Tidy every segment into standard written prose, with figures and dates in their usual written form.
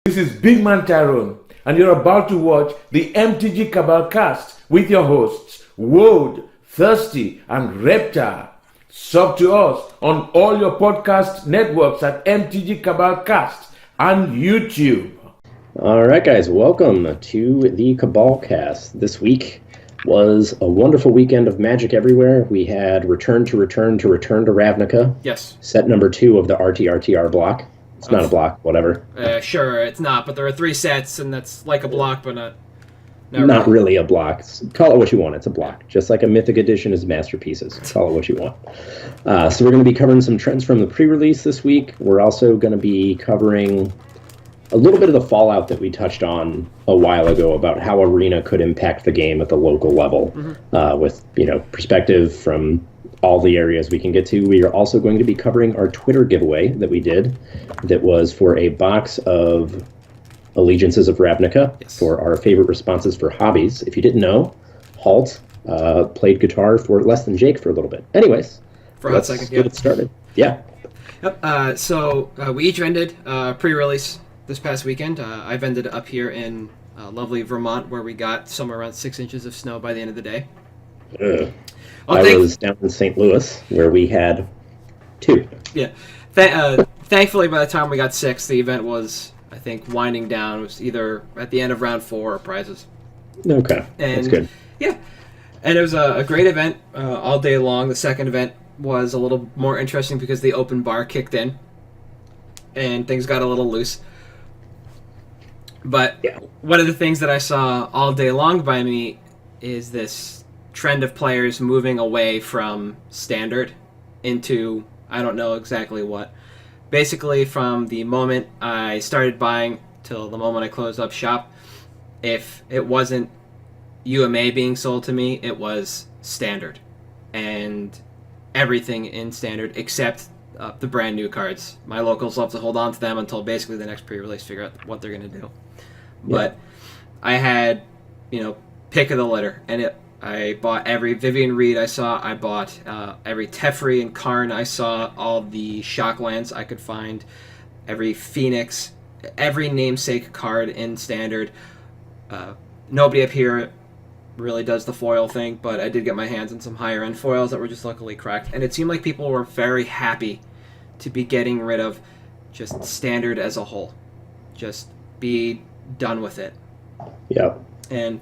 This is Big Man Tyrone, and you're about to watch the MtG Cabal cast with your hosts, Woad, Thirsty, and Reptar. Sub to us on all your podcast networks at MtG Cabal Cast and YouTube. All right, guys, welcome to the Cabal cast. This week was a wonderful weekend of Magic everywhere. We had Return to Ravnica. Yes. Set number 2 of the RTRTR block. It's not a block, whatever. Sure, it's not, but there are 3 sets, and that's like a block, but not really a block. Call it what you want. It's a block. Just like a Mythic Edition is masterpieces. Call it what you want. So we're going to be covering some trends from the pre-release this week. We're also going to be covering a little bit of the fallout that we touched on a while ago about how Arena could impact the game at the local level, with perspective from all the areas we can get to. We are also going to be covering our Twitter giveaway that we did that was for a box of Allegiances of Ravnica for our favorite responses for hobbies. If you didn't know, Halt played guitar for Less Than Jake for a little bit. Anyways, let's get it started. Yeah. Yep. So we each ended pre-release this past weekend. I've ended up here in lovely Vermont, where we got somewhere around 6 inches of snow by the end of the day. I was down in St. Louis, where we had 2. Yeah. Thankfully, by the time we got 6, the event was, I think, winding down. It was either at the end of round 4 or prizes. Okay, that's good. Yeah. And it was a great event all day long. The second event was a little more interesting because the open bar kicked in, and things got a little loose. But one of the things that I saw all day long by me is this trend of players moving away from standard into, I don't know exactly what. Basically, from the moment I started buying till the moment I closed up shop, if it wasn't UMA being sold to me, it was standard. And everything in standard except the brand new cards. My locals love to hold on to them until basically the next pre-release, figure out what they're going to do. But I had, pick of the litter, and I bought every Vivian Reed I saw. I bought every Teferi and Karn I saw, all the Shocklands I could find, every Phoenix, every namesake card in Standard. Nobody up here really does the foil thing, but I did get my hands on some higher-end foils that were just luckily cracked. And it seemed like people were very happy to be getting rid of just Standard as a whole. Just be done with it. Yeah. And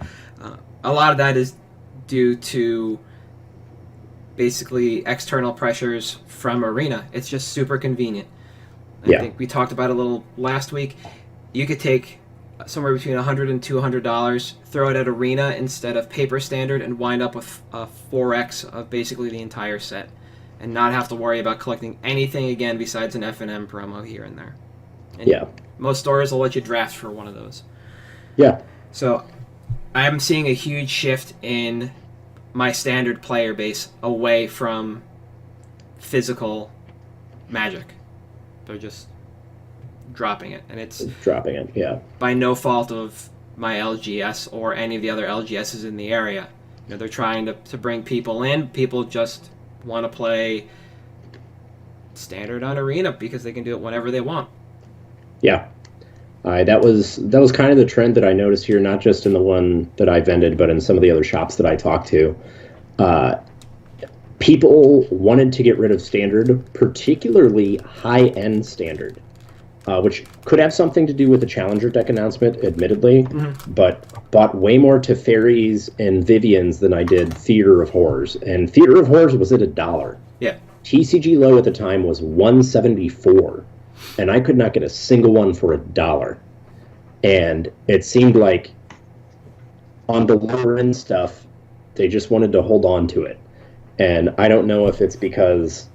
a lot of that is due to basically external pressures from Arena. It's just super convenient. I think we talked about it a little last week. You could take somewhere between $100 and $200, throw it at Arena instead of paper Standard, and wind up with a 4x of basically the entire set, and not have to worry about collecting anything again besides an F&M promo here and there. And most stores will let you draft for one of those. Yeah. So I'm seeing a huge shift in my Standard player base away from physical Magic. They're just dropping it, and it's dropping it. Yeah. By no fault of my LGS or any of the other LGSs in the area. They're trying to bring people in. People just want to play Standard on Arena because they can do it whenever they want. Yeah. That was kind of the trend that I noticed here, not just in the one that I vended, but in some of the other shops that I talked to. People wanted to get rid of Standard, particularly high-end Standard, which could have something to do with the Challenger deck announcement, admittedly, but bought way more Teferis and Vivians than I did Theater of Horrors. And Theater of Horrors was at $1. Yeah. TCG low at the time was $174. And I could not get a single one for $1. And it seemed like on the lower end stuff, they just wanted to hold on to it. And I don't know if it's because,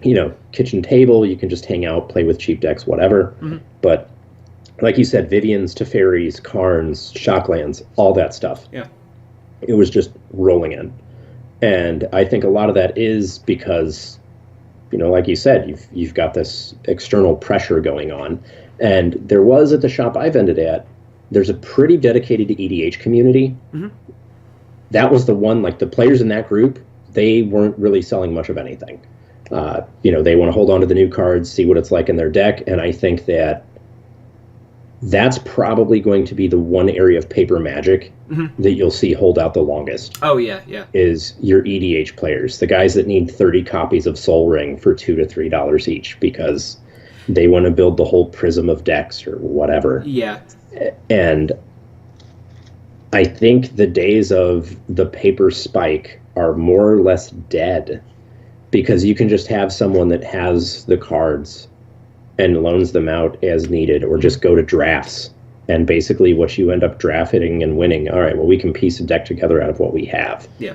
kitchen table, you can just hang out, play with cheap decks, whatever. But like you said, Vivians, Teferis, Karns, Shocklands, all that stuff. Yeah. It was just rolling in. And I think a lot of that is because, like you said, you've got this external pressure going on. And there was, at the shop I've ended at, there's a pretty dedicated EDH community. That was the one, like the players in that group, they weren't really selling much of anything. They want to hold on to the new cards, see what it's like in their deck, and I think that that's probably going to be the one area of paper Magic that you'll see hold out the longest. Oh, yeah, yeah. Is your EDH players, the guys that need 30 copies of Sol Ring for $2 to $3 each because they want to build the whole prism of decks or whatever. Yeah. And I think the days of the paper spike are more or less dead because you can just have someone that has the cards and loans them out as needed, or just go to drafts. And basically what you end up drafting and winning, all right, well, we can piece a deck together out of what we have. Yeah.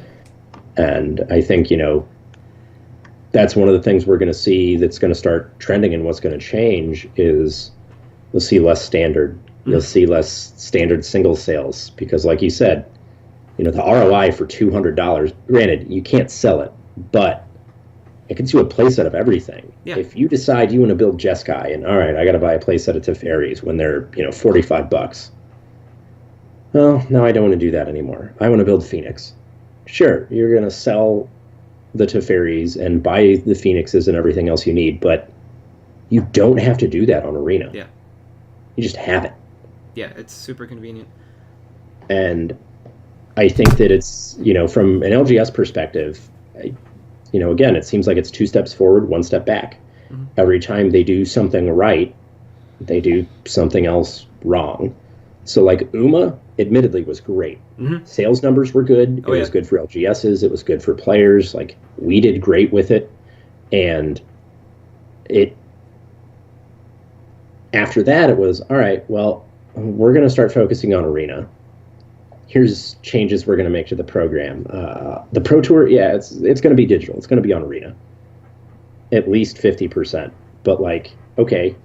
And I think, that's one of the things we're going to see that's going to start trending, and what's going to change is you'll see less standard. You'll see less standard single sales because, like you said, the ROI for $200, granted, you can't sell it, but it gets you a playset of everything. Yeah. If you decide you want to build Jeskai, and all right, I got to buy a playset of Teferis when they're $45. Well, no, I don't want to do that anymore. I want to build Phoenix. Sure, you're going to sell the Teferis and buy the Phoenixes and everything else you need, but you don't have to do that on Arena. Yeah. You just have it. Yeah, it's super convenient. And I think that it's, from an LGS perspective, again, it seems like it's 2 steps forward, 1 step back. Mm-hmm. Every time they do something right, they do something else wrong. So, like, UMA, admittedly, was great. Mm-hmm. Sales numbers were good. It was good for LGSs. It was good for players. Like, we did great with it. And after that, it was, all right, well, we're going to start focusing on Arena. Here's changes we're going to make to the program. The Pro Tour, it's going to be digital. It's going to be on Arena. At least 50%. But, like, okay,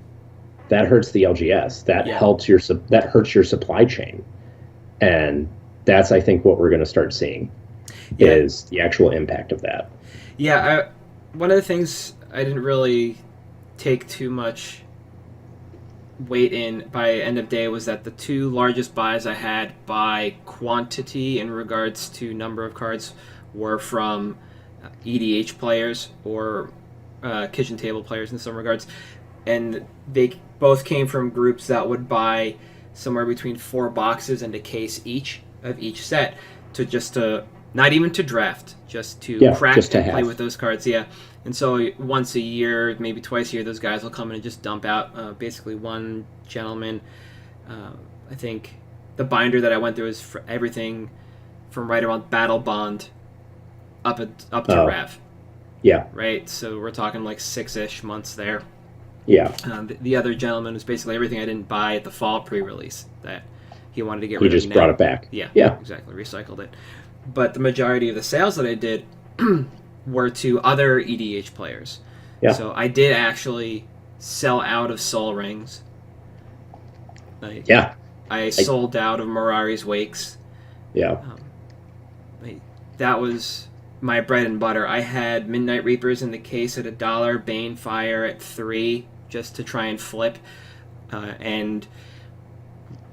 that hurts the LGS. That hurts your supply chain. And that's, I think, what we're going to start seeing is the actual impact of that. Yeah, one of the things I didn't really take too much weight in by end of day was that the 2 largest buys I had by quantity in regards to number of cards were from EDH players or kitchen table players in some regards, and they both came from groups that would buy somewhere between 4 boxes and a case each of each set to not even to draft, just to crack and play with those cards. Yeah. And so once a year, maybe twice a year, those guys will come in and just dump out. Basically, one gentleman, I think the binder that I went through is for everything from right around Battle Bond up to Rev. Yeah. Right? So we're talking like 6-ish months there. Yeah. The other gentleman was basically everything I didn't buy at the fall pre-release that he wanted to get rid of. He just brought it back. Yeah. Yeah. Exactly. Recycled it. But the majority of the sales that I did were to other EDH players. Yeah. So I did actually sell out of Sol Rings. I sold out of Mirari's Wakes. Yeah. That was my bread and butter. I had Midnight Reapers in the case at $1, Banefire at $3, just to try and flip. And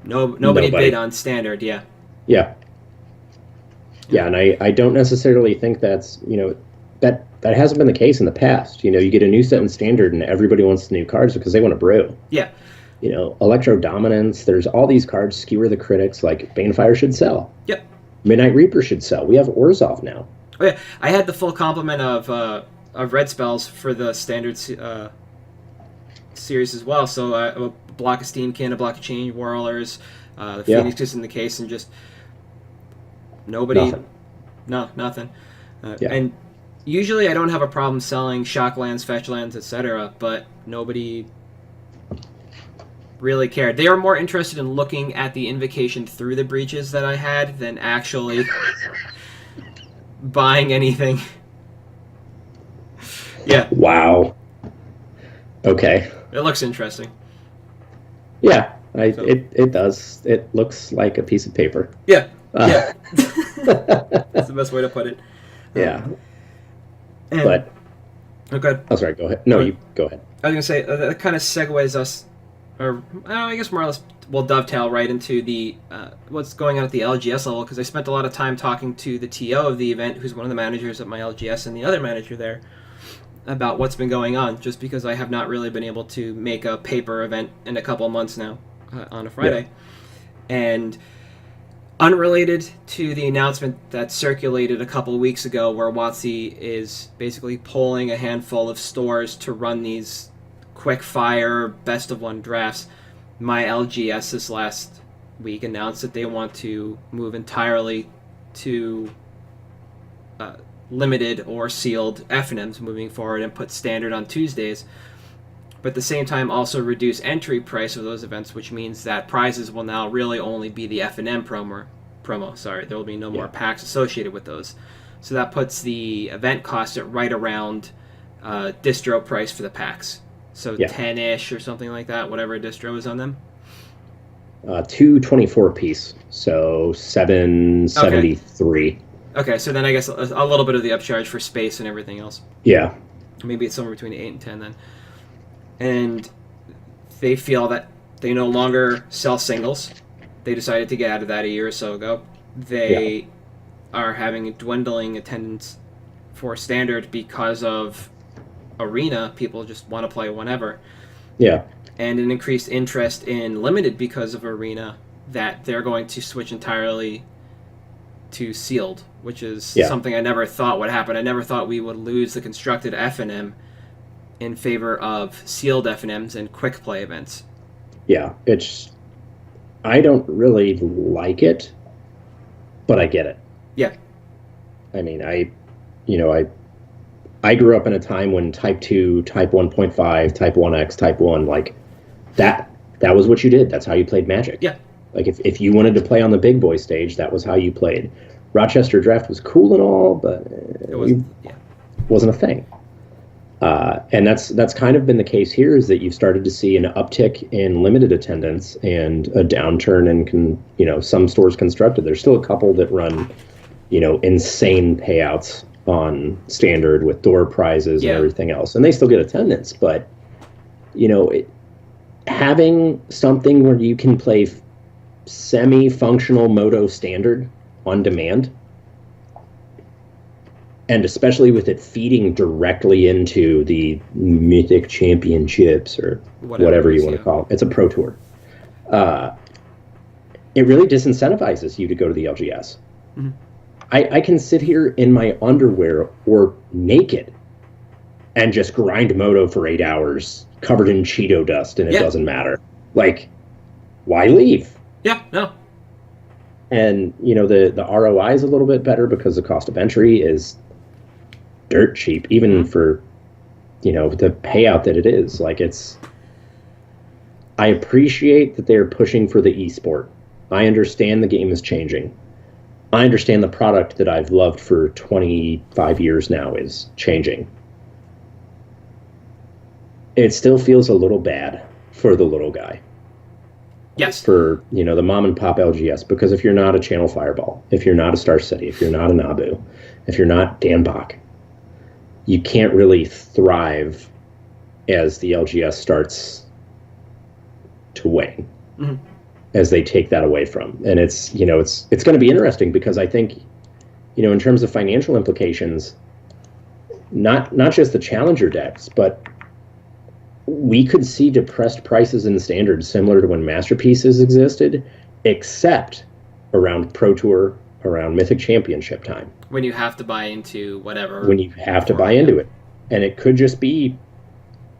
nobody bid on standard, yeah. Yeah. Yeah, and I don't necessarily think that's, that hasn't been the case in the past. You get a new set in standard and everybody wants the new cards because they want to brew. Yeah. Electro Dominance, there's all these cards, Skewer the Critics, like Banefire should sell. Yep. Midnight Reaper should sell. We have Orzhov now. Oh, yeah. I had the full complement of red spells for the standard series as well. So a block of Steamkin, a block of Change Whirlers, the Phoenix is in the case, and just nobody. Nothing. And usually I don't have a problem selling Shocklands, Fetchlands, etc., but nobody really cared. They were more interested in looking at the invocation through the breaches that I had than actually buying anything. Yeah. Wow. Okay. It looks interesting. Yeah, it does. It looks like a piece of paper. Yeah. Yeah. That's the best way to put it. Yeah. But okay. Oh, sorry. Go ahead. No, you go ahead. I was gonna say that kind of segues us, or I guess more or less we'll dovetail right into the what's going on at the LGS level, because I spent a lot of time talking to the TO of the event, who's one of the managers at my LGS, and the other manager there about what's been going on. Just because I have not really been able to make a paper event in a couple of months now. on a Friday. And unrelated to the announcement that circulated a couple of weeks ago where WotC is basically polling a handful of stores to run these quick fire best of one drafts, my LGS this last week announced that they want to move entirely to limited or sealed FNMs moving forward and put standard on Tuesdays, but at the same time also reduce entry price of those events, which means that prizes will now really only be the FNM promo. Sorry, there will be no more packs associated with those. So that puts the event cost at right around distro price for the packs. So 10-ish or something like that, whatever distro is on them. 224 piece, so 773. Okay, so then I guess a little bit of the upcharge for space and everything else. Yeah. Maybe it's somewhere between 8 and 10 then. And they feel that they no longer sell singles. They decided to get out of that a year or so ago. They are having a dwindling attendance for standard because of arena. People just want to play whenever. Yeah. And an increased interest in limited because of arena, that they're going to switch entirely to sealed, which is something I never thought would happen. I never thought we would lose the constructed FNM in favor of sealed FNMs and quick play events. Yeah, I don't really like it, but I get it. Yeah. I mean, I grew up in a time when Type 2, Type 1.5, Type 1X, Type 1, like that was what you did. That's how you played Magic. Yeah. Like if you wanted to play on the big boy stage, that was how you played. Rochester Draft was cool and all, but it wasn't a thing. And that's kind of been the case here, is that you've started to see an uptick in limited attendance and a downturn in some stores constructed. There's still a couple that run insane payouts on standard with door prizes and everything else, and they still get attendance. But having something where you can play semi-functional Moto standard on demand, and especially with it feeding directly into the Mythic Championships or whatever you want to call it. It's a Pro Tour. It really disincentivizes you to go to the LGS. Mm-hmm. I can sit here in my underwear or naked and just grind Moto for 8 hours covered in Cheeto dust, and it doesn't matter. Like, why leave? Yeah, no. And, the ROI is a little bit better because the cost of entry is dirt cheap, even for, the payout that it is. Like, I appreciate that they're pushing for the esport. I understand the game is changing. I understand the product that I've loved for 25 years now is changing. It still feels a little bad for the little guy. Yes. For, the mom and pop LGS, because if you're not a Channel Fireball, if you're not a Star City, if you're not a Nabu, if you're not Dan Bach, you can't really thrive as the LGS starts to wane, as they take that away from. And it's going to be interesting, because I think, in terms of financial implications, not just the challenger decks, but we could see depressed prices in standard similar to when Masterpieces existed, except around Pro Tour, around Mythic Championship time. When you have to buy into whatever. When you have to buy into it. And it could just be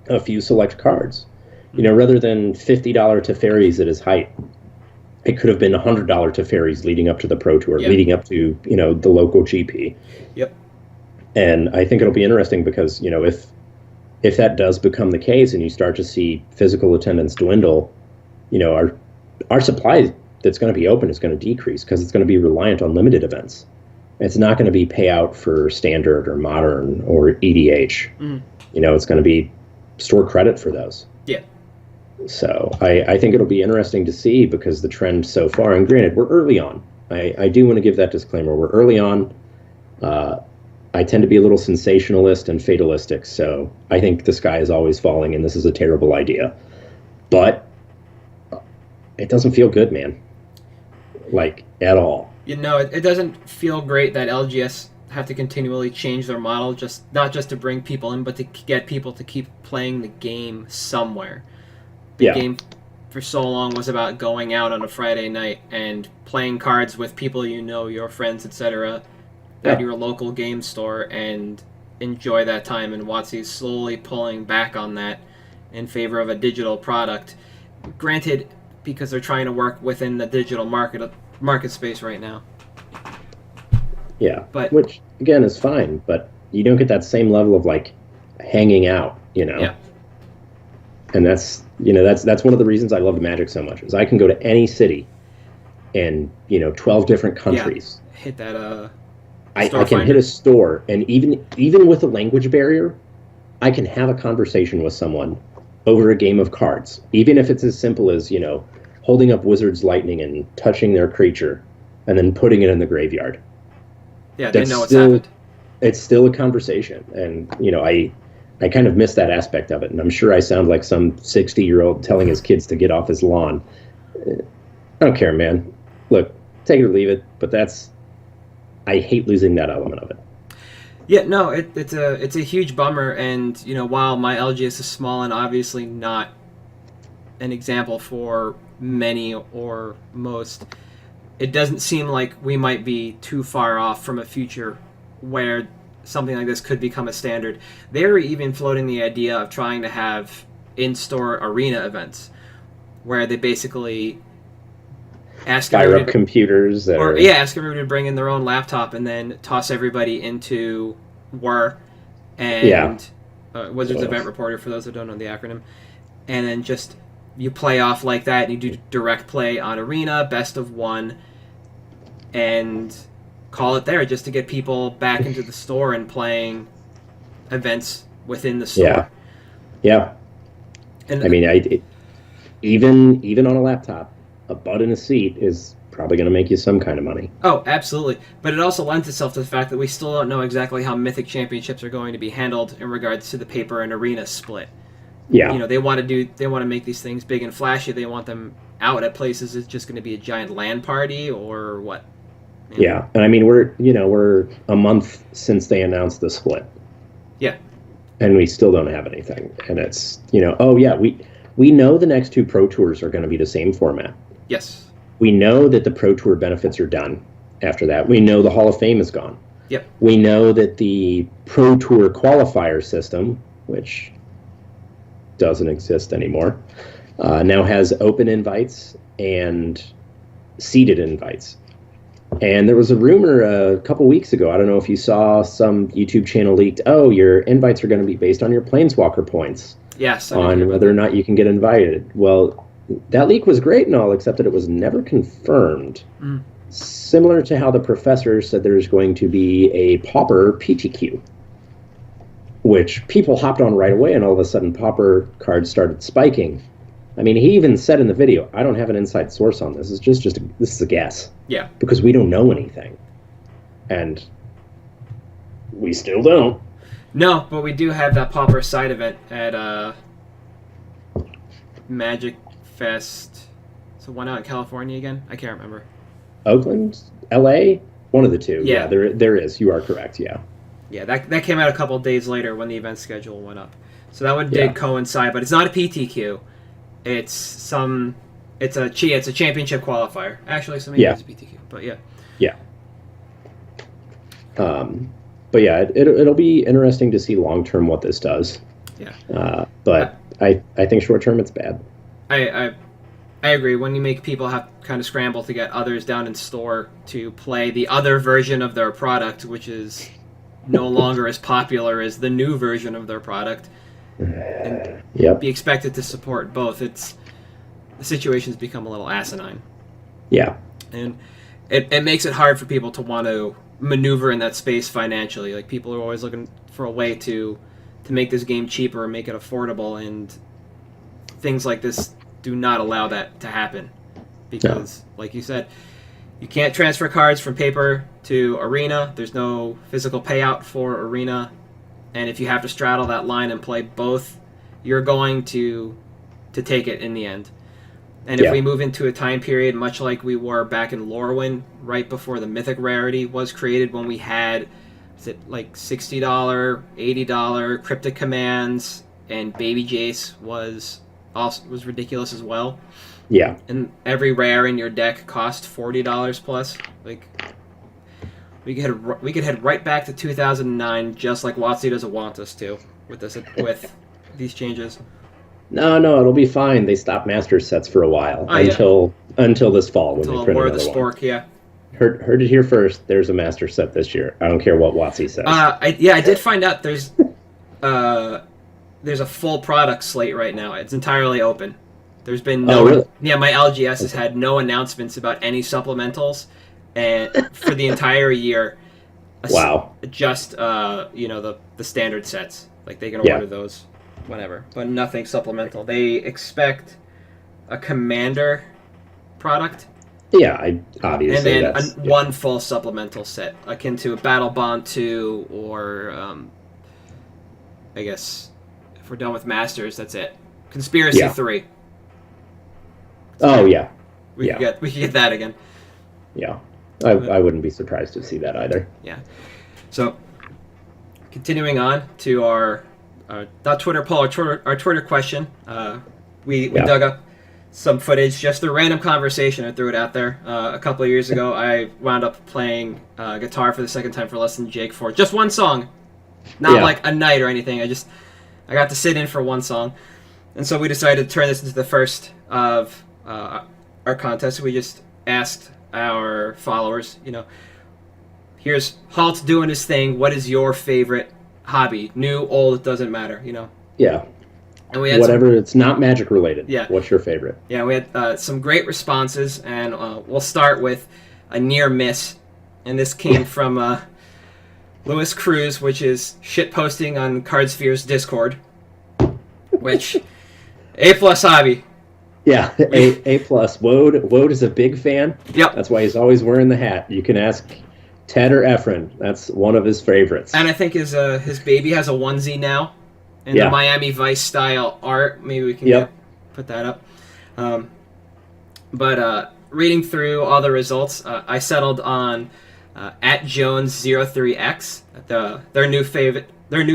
a few select cards. Rather than $50 Teferis at his height, it could have been $100 Teferis leading up to the Pro Tour, leading up to, the local GP. Yep. And I think it'll be interesting because, if that does become the case and you start to see physical attendance dwindle, our supply that's going to be open is going to decrease, because it's going to be reliant on limited events. It's not going to be payout for standard or modern or EDH. It's going to be store credit for those. Yeah. So I think it'll be interesting to see, because the trend so far, and granted, we're early on. I do want to give that disclaimer. We're early on. I tend to be a little sensationalist and fatalistic, so I think the sky is always falling and this is a terrible idea. But it doesn't feel good, man. Like, at all. It doesn't feel great that LGS have to continually change their model, not just to bring people in, but to get people to keep playing the game somewhere. The game for so long was about going out on a Friday night and playing cards with people you know, your friends, etc., at your local game store and enjoy that time. And WotC is slowly pulling back on that in favor of a digital product. Granted, because they're trying to work within the digital market space right now. Yeah, but which again is fine, but you don't get that same level of like hanging out, you know. Yeah. And that's one of the reasons I love Magic so much is I can go to any city in 12 different countries. Yeah. Hit that I can hit a store, and even with a language barrier, I can have a conversation with someone over a game of cards, even if it's as simple as holding up Wizard's Lightning and touching their creature, and then putting it in the graveyard. Yeah, they know what's happened. It's still a conversation, and I kind of miss that aspect of it, and I'm sure I sound like some 60-year-old telling his kids to get off his lawn. I don't care, man. Look, take it or leave it, but I hate losing that element of it. Yeah, no, it's a huge bummer, and while my LGS is small and obviously not an example for many or most, it doesn't seem like we might be too far off from a future where something like this could become a standard. They're even floating the idea of trying to have in-store arena events where they basically fire up computers ask everybody to bring in their own laptop and then toss everybody into WER and Wizards Event Reporter, for those that don't know the acronym, and then just you play off like that, and you do direct play on arena, best of one, and call it there, just to get people back into the store and playing events within the store. Yeah. And I mean, even on a laptop, a butt in a seat is probably going to make you some kind of money. Oh, absolutely. But it also lends itself to the fact that we still don't know exactly how Mythic Championships are going to be handled in regards to the paper and arena split. Yeah. They want to make these things big and flashy. They want them out at places. It's just going to be a giant LAN party or what? Yeah. And I mean, we're a month since they announced the split. Yeah. And we still don't have anything. And it's, we know the next two Pro Tours are going to be the same format. Yes. We know that the Pro Tour benefits are done after that. We know the Hall of Fame is gone. Yep. We know that the Pro Tour qualifier system, which doesn't exist anymore, now has open invites and seeded invites. And there was a rumor a couple weeks ago, I don't know if you saw, some YouTube channel leaked, your invites are going to be based on your Planeswalker points. Yes. On whether or not you can get invited. Well, that leak was great and all, except that it was never confirmed. Similar to how the professor said there's going to be a Pauper PTQ, which people hopped on right away, and all of a sudden Pauper cards started spiking. I mean, he even said in the video, I don't have an inside source on this. It's this is a guess. Yeah. Because we don't know anything. And we still don't. No, but we do have that Pauper side event at Magic Fest. So one out in California again? I can't remember. Oakland? LA? One of the two. Yeah. There is. You are correct, yeah. Yeah, that came out a couple of days later when the event schedule went up. So that one did coincide, but it's not a PTQ. It's a championship qualifier. Actually, so maybe it's a PTQ, but yeah. Yeah. But yeah, it'll be interesting to see long term what this does. Yeah. But I think short term it's bad. I agree. When you make people have to kind of scramble to get others down in store to play the other version of their product, which is no longer as popular as the new version of their product, and be expected to support both, the situation's become a little asinine. Yeah. And it makes it hard for people to want to maneuver in that space financially. Like, people are always looking for a way to make this game cheaper and make it affordable, and things like this do not allow that to happen. Because, like you said, you can't transfer cards from paper to arena. There's no physical payout for arena. And if you have to straddle that line and play both, you're going to take it in the end. And if we move into a time period much like we were back in Lorwyn, right before the Mythic rarity was created, when we had, is it like $60, $80 Cryptic Commands, and Baby Jace was also was ridiculous as well. Yeah. And every rare in your deck cost $40 plus. Like, we could head right back to 2009, just like WotC doesn't want us to, with these changes. No, it'll be fine. They stopped Masters sets for a while until this fall when they print War of the another one. Spork, yeah. Heard it here first. There's a Master set this year. I don't care what WotC says. I did find out there's a full product slate right now. It's entirely open. There's been no. Oh, really? Yeah, my LGS has had no announcements about any supplementals, and for the entire year. Wow. Just the standard sets, like they can order those whenever, but nothing supplemental. They expect a Commander product. Yeah, obviously. And then one full supplemental set, akin to a Battle Bond 2, or I guess if we're done with Masters, that's it. Conspiracy 3. Oh yeah, we could get that again. Yeah, I wouldn't be surprised to see that either. Yeah. So, continuing on to our not Twitter poll, our Twitter question. We dug up some footage, just a random conversation. I threw it out there a couple of years ago. I wound up playing guitar for the second time for less than Jake for just one song, not like a night or anything. I got to sit in for one song, and so we decided to turn this into the first of our contest. We just asked our followers, here's Halt doing his thing. What is your favorite hobby? New, old, it doesn't matter, Yeah. And we had it's not Magic related. Yeah. What's your favorite? Yeah, we had some great responses, and we'll start with a near miss, and this came from Louis Cruz, which is shit posting on Cardsphere's Discord, which A+ hobby. Yeah, A+. Wode is a big fan. Yep. That's why he's always wearing the hat. You can ask Ted or Efren. That's one of his favorites. And I think his baby has a onesie now, in the Miami Vice style art. Maybe we can put that up. But reading through all the results, I settled on at Jones03X. Their new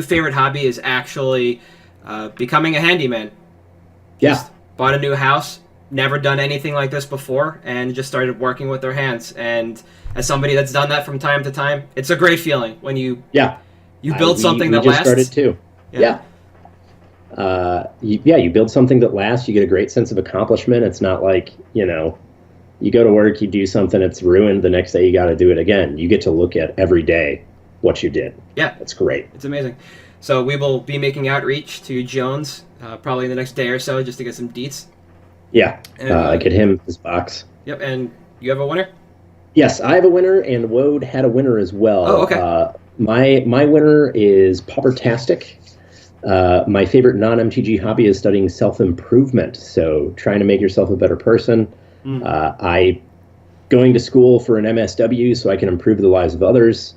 favorite hobby is actually becoming a handyman. Just bought a new house, never done anything like this before, and just started working with their hands. And as somebody that's done that from time to time, it's a great feeling when you build something that lasts. We just started too. You build something that lasts. You get a great sense of accomplishment. It's not like you go to work, you do something, it's ruined. The next day you got to do it again. You get to look at every day what you did. Yeah, that's great. It's amazing. So we will be making outreach to Jones probably in the next day or so just to get some deets. Yeah, get him his box. Yep, and you have a winner? Yes, I have a winner, and Wode had a winner as well. Oh, okay. My winner is Paupertastic. My favorite non-MTG hobby is studying self-improvement, so trying to make yourself a better person. I going to school for an MSW so I can improve the lives of others.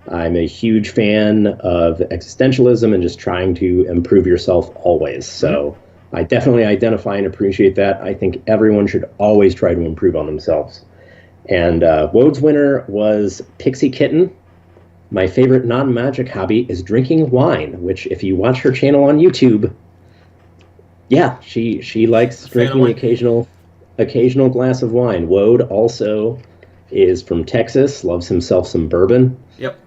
I'm a huge fan of existentialism and just trying to improve yourself always. So I definitely identify and appreciate that. I think everyone should always try to improve on themselves. And Wode's winner was Pixie Kitten. My favorite non-magic hobby is drinking wine, which if you watch her channel on YouTube, she likes drinking the occasional glass of wine. Wode also is from Texas, loves himself some bourbon. Yep.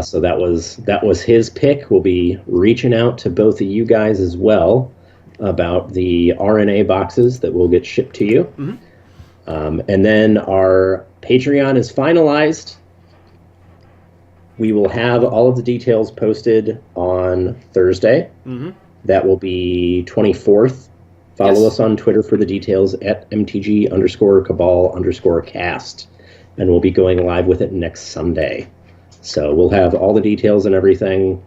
So that was his pick. We'll be reaching out to both of you guys as well about the RNA boxes that will get shipped to you. Mm-hmm. And then our Patreon is finalized. We will have all of the details posted on Thursday. Mm-hmm. That will be 24th. Follow us on Twitter for the details at MtG_Cabal_cast. And we'll be going live with it next Sunday. So we'll have all the details and everything.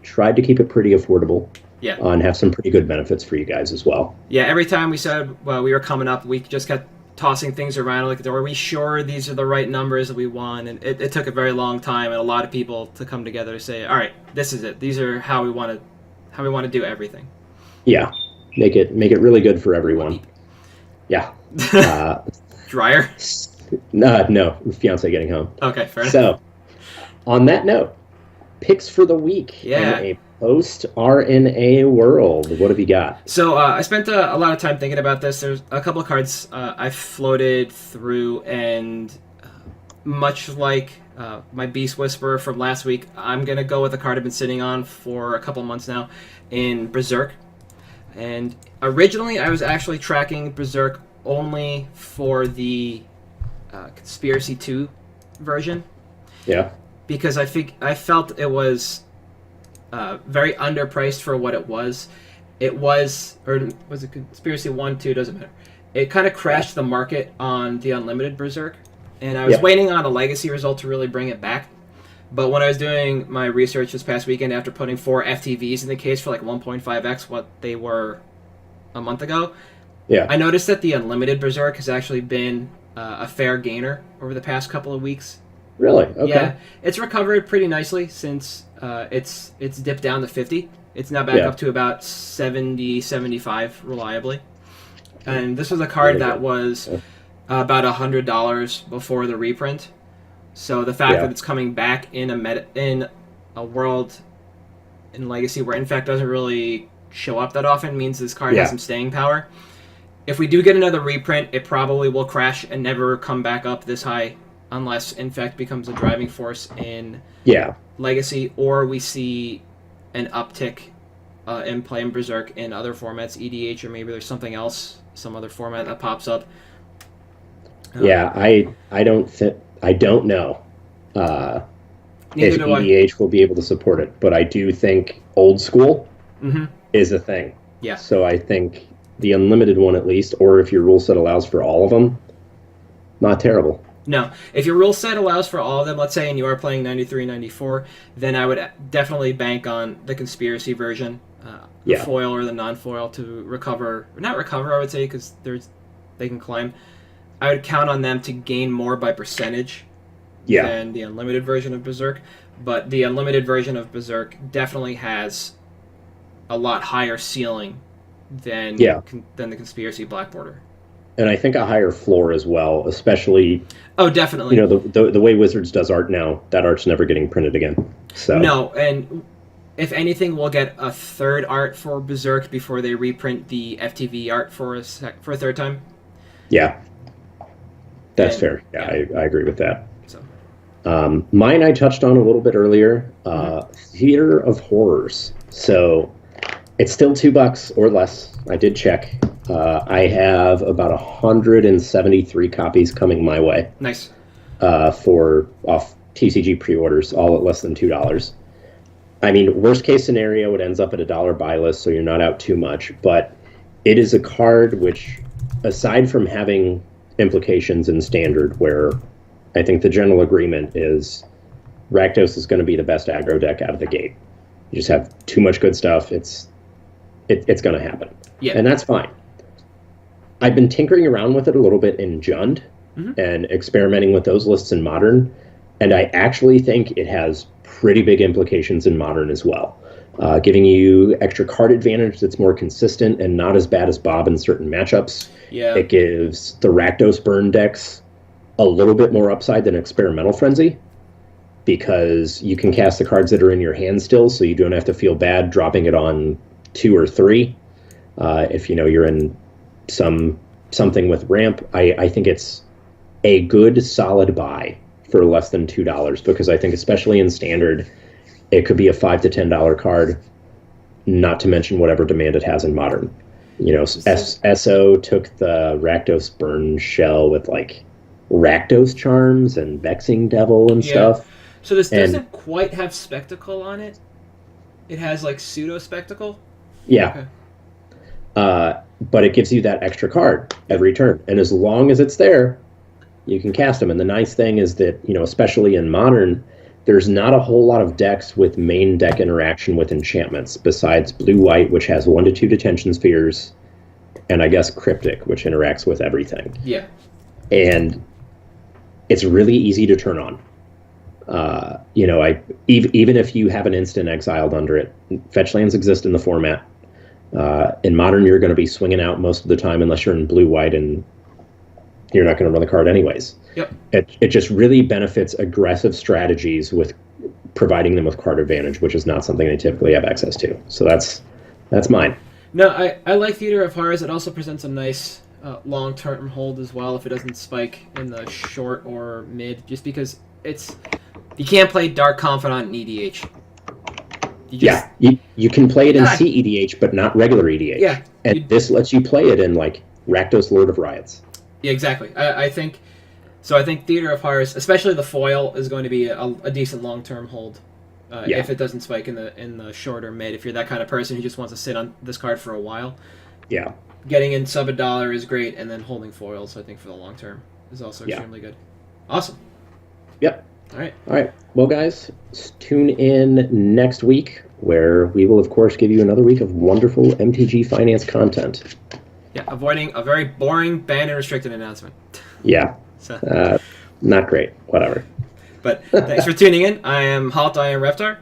Tried to keep it pretty affordable. Yeah. And have some pretty good benefits for you guys as well. Yeah, every time we said we were coming up, we just kept tossing things around. Like, are we sure these are the right numbers that we want? And it took a very long time and a lot of people to come together to say, all right, this is it. These are how we want to do everything. Yeah. Make it really good for everyone. Yeah. Dryer? No, fiance getting home. Okay, fair enough. So, on that note, picks for the week. Yeah. And Post RNA world. What have you got? So I spent a lot of time thinking about this. There's a couple of cards I floated through, and much like my Beast Whisperer from last week, I'm going to go with a card I've been sitting on for a couple months now in Berserk. And originally I was actually tracking Berserk only for the Conspiracy 2 version. Yeah. Because I felt it was very underpriced for what it was. It was, or was it Conspiracy 1, 2, doesn't matter. It kind of crashed the market on the Unlimited Berserk, and I was waiting on a Legacy result to really bring it back. But when I was doing my research this past weekend after putting 4 FTVs in the case for like 1.5x what they were a month ago, I noticed that the Unlimited Berserk has actually been a fair gainer over the past couple of weeks. Really? Okay. Yeah, it's recovered pretty nicely since it's dipped down to 50. It's now back up to about 70, 75 reliably. And this was a card that was about $100 before the reprint. So the fact that it's coming back in a world in Legacy where Infect doesn't really show up that often means this card has some staying power. If we do get another reprint, it probably will crash and never come back up this high unless Infect becomes a driving force in Legacy, or we see an uptick in play in Berserk in other formats, EDH, or maybe there's something else, some other format that pops up. I don't know if EDH will be able to support it, but I do think old school is a thing. Yeah. So I think the Unlimited one at least, or if your rule set allows for all of them, not terrible. No. If your rule set allows for all of them, let's say, and you are playing 93, 94, then I would definitely bank on the Conspiracy version, the foil or the non-foil to recover. Not recover, I would say, because they can climb. I would count on them to gain more by percentage than the Unlimited version of Berserk. But the Unlimited version of Berserk definitely has a lot higher ceiling than the Conspiracy Black Border. And I think a higher floor as well, especially. Oh, definitely. You know, the way Wizards does art now, that art's never getting printed again. So no, and if anything, we'll get a third art for Berserk before they reprint the FTV art for a third time. Yeah, that's fair. Yeah, I agree with that. So, mine I touched on a little bit earlier. Theater of Horrors. So it's still $2 or less. I did check. I have about 173 copies coming my way. Nice. For off TCG pre-orders, all at less than $2. I mean, worst case scenario, it ends up at a $1 buy list, so you're not out too much. But it is a card which, aside from having implications in Standard, where I think the general agreement is Rakdos is going to be the best aggro deck out of the gate. You just have too much good stuff. It's going to happen. Yeah. And that's fine. I've been tinkering around with it a little bit in Jund and experimenting with those lists in Modern, and I actually think it has pretty big implications in Modern as well, giving you extra card advantage that's more consistent and not as bad as Bob in certain matchups. Yeah. It gives the Rakdos burn decks a little bit more upside than Experimental Frenzy, because you can cast the cards that are in your hand still, so you don't have to feel bad dropping it on 2 or 3. If you know you're in something with ramp, I think it's a good solid buy for less than $2, because I think especially in Standard, it could be a $5 to $10 card, not to mention whatever demand it has in Modern. You know, SO took the Rakdos burn shell with like Rakdos charms and Vexing Devil and stuff. So this doesn't quite have Spectacle on it. It has like pseudo Spectacle. Yeah. Okay. But it gives you that extra card every turn. And as long as it's there, you can cast them. And the nice thing is that, you know, especially in Modern, there's not a whole lot of decks with main deck interaction with enchantments, besides Blue-White, which has 1 to 2 Detention Spheres, and I guess Cryptic, which interacts with everything. Yeah. And it's really easy to turn on. You know, even if you have an instant exiled under it, fetch lands exist in the format. In Modern, you're going to be swinging out most of the time unless you're in Blue-White, and you're not going to run the card anyways. Yep. It just really benefits aggressive strategies with providing them with card advantage, which is not something they typically have access to. So that's mine. No, I like Theater of Horrors. It also presents a nice long-term hold as well if it doesn't spike in the short or mid, just because you can't play Dark Confidant in EDH. You can play it in CEDH, but not regular EDH. Yeah. And this lets you play it in, like, Rakdos Lord of Riots. Yeah, exactly. I think Theater of Horrors, especially the foil, is going to be a decent long-term hold. If it doesn't spike in the short or mid, if you're that kind of person who just wants to sit on this card for a while. Yeah. Getting in sub $1 is great, and then holding foils, I think, for the long term is also extremely good. Awesome. Yep. All right. Well, guys, tune in next week, where we will, of course, give you another week of wonderful MTG Finance content. Yeah, avoiding a very boring banned and restricted announcement. Yeah. So. Not great. Whatever. But thanks for tuning in. I am Halt, I am Reptar.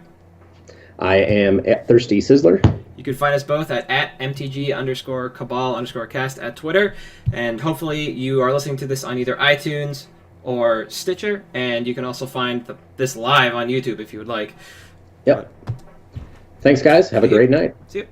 I am at Thirsty Sizzler. You can find us both at MTG_Cabal_cast at Twitter. And hopefully you are listening to this on either iTunes or Stitcher. And you can also find this live on YouTube if you would like. Yep. Thanks, guys. Have a great night. See you.